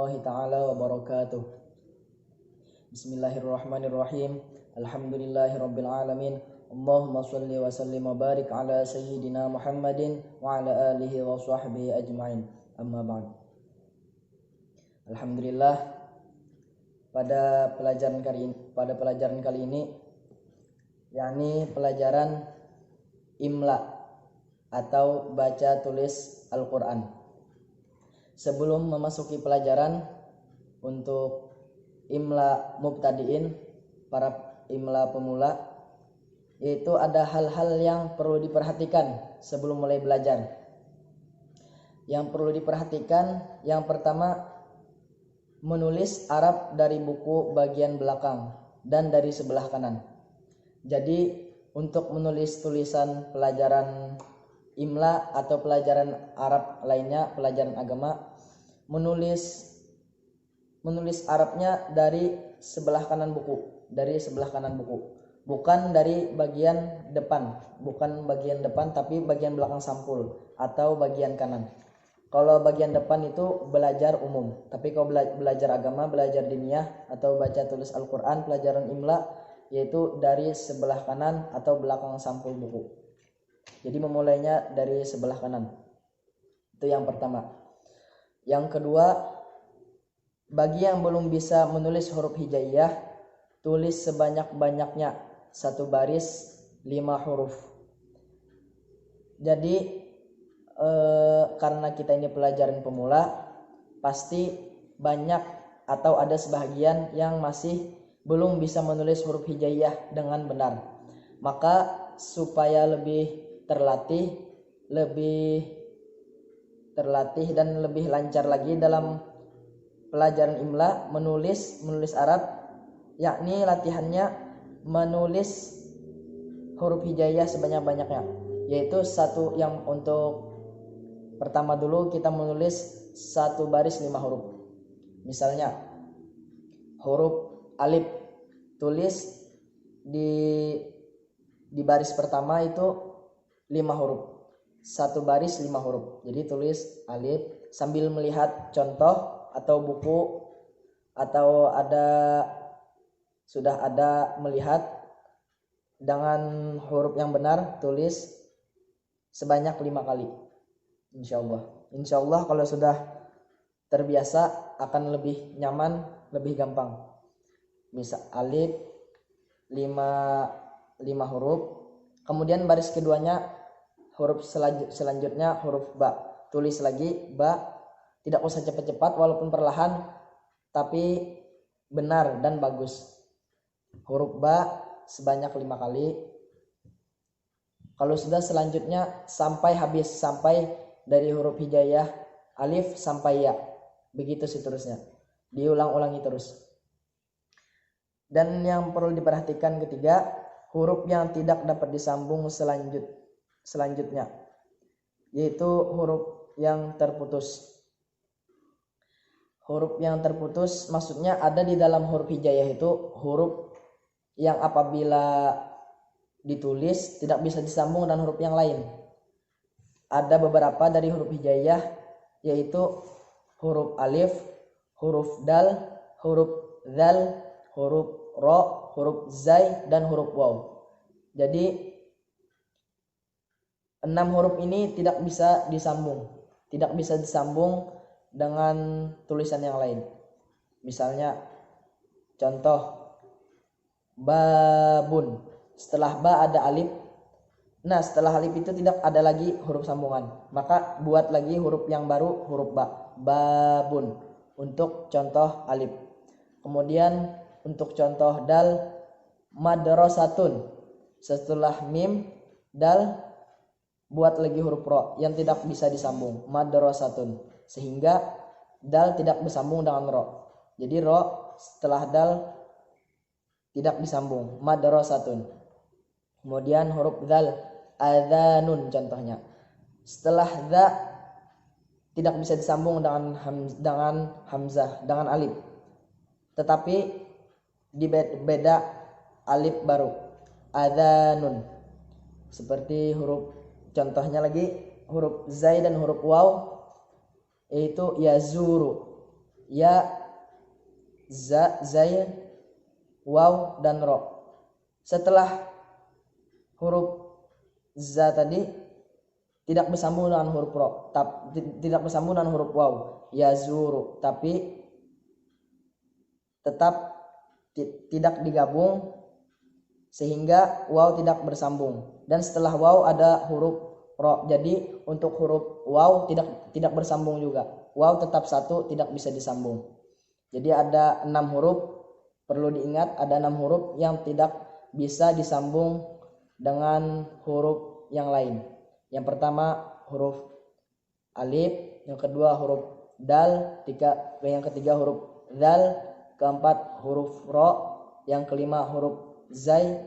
warahmatullahi taala wabarakatuh. Bismillahirrahmanirrahim. Alhamdulillahirabbil alamin. Allahumma shalli wa sallim wa barik ala sayyidina Muhammadin wa ala alihi wa sahbihi ajmain. Amma ba'd. Alhamdulillah, pada pelajaran kali ini yakni pelajaran imla atau baca tulis Al-Qur'an. Sebelum memasuki pelajaran untuk imla mubtadiin, para imla pemula, yaitu ada hal-hal yang perlu diperhatikan sebelum mulai belajar. Yang perlu diperhatikan, yang pertama, menulis Arab dari buku bagian belakang dan dari sebelah kanan. Jadi untuk menulis tulisan pelajaran imla atau pelajaran Arab lainnya, pelajaran agama, menulis Arabnya dari sebelah kanan buku, bukan dari bagian depan, tapi bagian belakang sampul atau bagian kanan. Kalau bagian depan itu belajar umum, tapi kalau belajar agama, belajar diniyah atau baca tulis Al-Qur'an, pelajaran imla, yaitu dari sebelah kanan atau belakang sampul buku. Jadi memulainya dari sebelah kanan. Itu yang pertama. Yang kedua, bagi yang belum bisa menulis huruf hijaiyah, tulis sebanyak-banyaknya, satu baris 5 huruf. Jadi karena kita ini pelajaran pemula, pasti banyak atau ada sebagian yang masih belum bisa menulis huruf hijaiyah dengan benar. Maka supaya lebih terlatih dan lebih lancar lagi dalam pelajaran imla, menulis Arab, yakni latihannya menulis huruf hijaiyah sebanyak-banyaknya, yaitu satu. Yang untuk pertama dulu kita menulis satu baris 5 huruf. Misalnya huruf alif, tulis di baris pertama itu 5 huruf, satu baris 5 huruf. Jadi tulis alif sambil melihat contoh atau buku, atau sudah ada melihat dengan huruf yang benar, tulis sebanyak 5 kali. Insyaallah kalau sudah terbiasa akan lebih nyaman, lebih gampang. Misal alif 5 huruf, kemudian baris keduanya huruf selanjutnya huruf ba, tulis lagi ba, tidak usah cepat-cepat walaupun perlahan, tapi benar dan bagus. Huruf ba sebanyak 5 kali. Kalau sudah, selanjutnya sampai habis, sampai dari huruf hijaiyah alif sampai ya, begitu seterusnya, diulang-ulangi terus. Dan yang perlu diperhatikan ketiga, huruf yang tidak dapat disambung selanjutnya, yaitu huruf yang terputus. Huruf yang terputus maksudnya ada di dalam huruf hijaiyah itu huruf yang apabila ditulis tidak bisa disambung dengan huruf yang lain. Ada beberapa dari huruf hijaiyah, yaitu huruf alif, huruf dal, huruf zal, huruf ro, huruf zai, dan huruf waw. Jadi 6 huruf ini tidak bisa disambung dengan tulisan yang lain. Misalnya contoh babun, setelah ba ada alif. Nah, setelah alif itu tidak ada lagi huruf sambungan, maka buat lagi huruf yang baru, huruf ba, babun, untuk contoh alif. Kemudian untuk contoh dal, madrasatun, setelah mim dal buat lagi huruf ro yang tidak bisa disambung, madrasatun, sehingga dal tidak bersambung dengan ro. Jadi ro setelah dal tidak disambung, madrasatun. Kemudian huruf zal, adzanun contohnya, setelah za tidak bisa disambung dengan hamzah, dengan alif, tetapi di beda alif baru, adzanun. Seperti huruf contohnya lagi huruf zai dan huruf waw, yaitu yazuru. ya, za, zai, waw, dan ro. Setelah huruf za tadi tidak bersambung dengan huruf ro, tidak bersambung dengan huruf waw, yazuru, tapi tetap tidak digabung sehingga waw tidak bersambung. Dan setelah waw ada huruf ro. Jadi untuk huruf waw tidak bersambung juga. Waw tetap satu, tidak bisa disambung. Jadi ada 6 huruf, perlu diingat ada 6 huruf yang tidak bisa disambung dengan huruf yang lain. Yang pertama huruf alif, yang kedua huruf dal, yang ketiga huruf zal, keempat huruf ro, yang kelima huruf zai,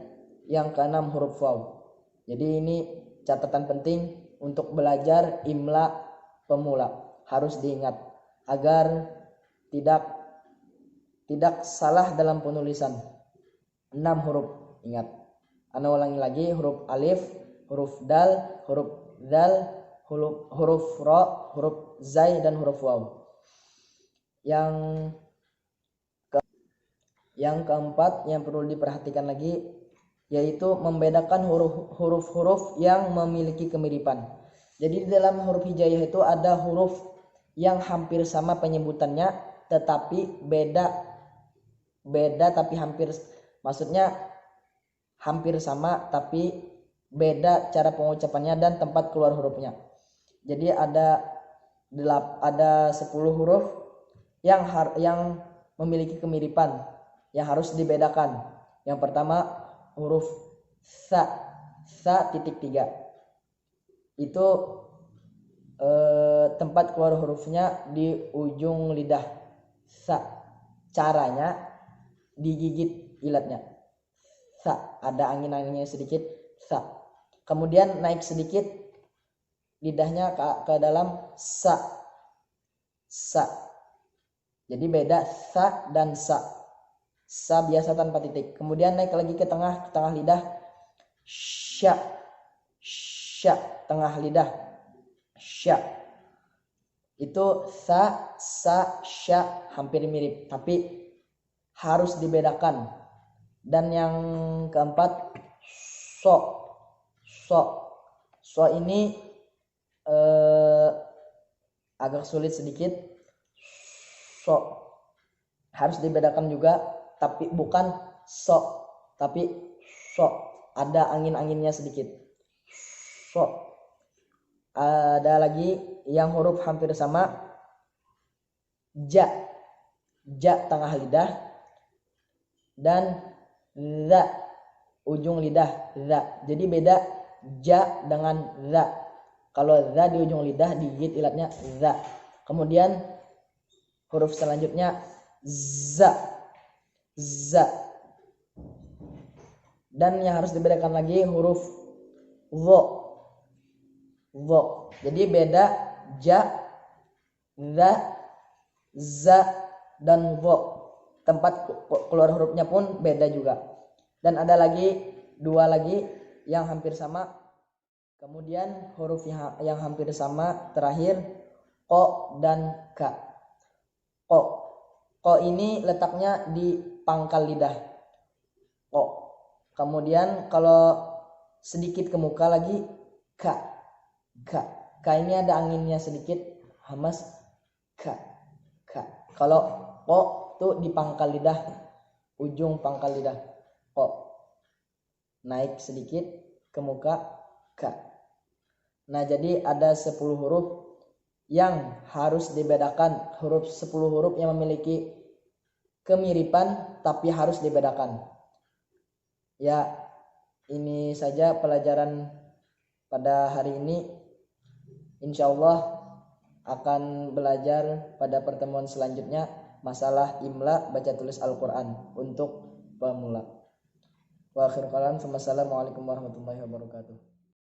yang keenam huruf waw. Jadi ini catatan penting untuk belajar imla pemula, harus diingat agar tidak salah dalam penulisan. 6 huruf, ingat. Ana ulangi lagi, huruf alif, huruf dal, huruf zal, huruf ro, huruf zai, dan huruf waw. Yang keempat yang perlu diperhatikan lagi yaitu membedakan huruf-huruf yang memiliki kemiripan. Jadi di dalam huruf hijaiyah itu ada huruf yang hampir sama penyebutannya tetapi beda tapi maksudnya hampir sama tapi beda cara pengucapannya dan tempat keluar hurufnya. Jadi ada 10 huruf yang memiliki kemiripan yang harus dibedakan. Yang pertama huruf sa titik 3 itu tempat keluar hurufnya di ujung lidah. Sa, caranya digigit ilatnya. Sa, ada angin-anginnya sedikit. Sa, kemudian naik sedikit lidahnya ke dalam sa. Jadi beda sa dan sa. Sa biasa tanpa titik. Kemudian naik lagi ke tengah lidah. Sya, tengah lidah. Sya. Itu sa, sya hampir mirip, tapi harus dibedakan. Dan yang keempat so ini agak sulit sedikit. So harus dibedakan juga, tapi bukan so, tapi so, ada angin-anginnya sedikit. So, ada lagi yang huruf hampir sama, ja tengah lidah, dan za ujung lidah, za. Jadi beda ja dengan za. Kalau za di ujung lidah digigit ilatnya za. Kemudian huruf selanjutnya za. Dan yang harus dibedakan lagi huruf vo. Jadi beda ja, za, dan vo. Tempat keluar hurufnya pun beda juga. Dan ada lagi 2 lagi yang hampir sama. Kemudian huruf yang hampir sama terakhir ko dan ka. Ko ini letaknya di pangkal lidah. Ko. Kemudian kalau sedikit ke muka lagi ka. Ini ada anginnya sedikit, hamas ka. Kalau ko tuh di pangkal lidah, ujung pangkal lidah. Ko. Naik sedikit ke muka ka. Nah, jadi ada 10 huruf yang harus dibedakan, 10 huruf yang memiliki kemiripan tapi harus dibedakan. Ya, ini saja pelajaran pada hari ini. Insya Allah akan belajar pada pertemuan selanjutnya masalah imla baca tulis Al-Quran untuk pemula. Wa akhir kalam, wassalamualaikum warahmatullahi wabarakatuh.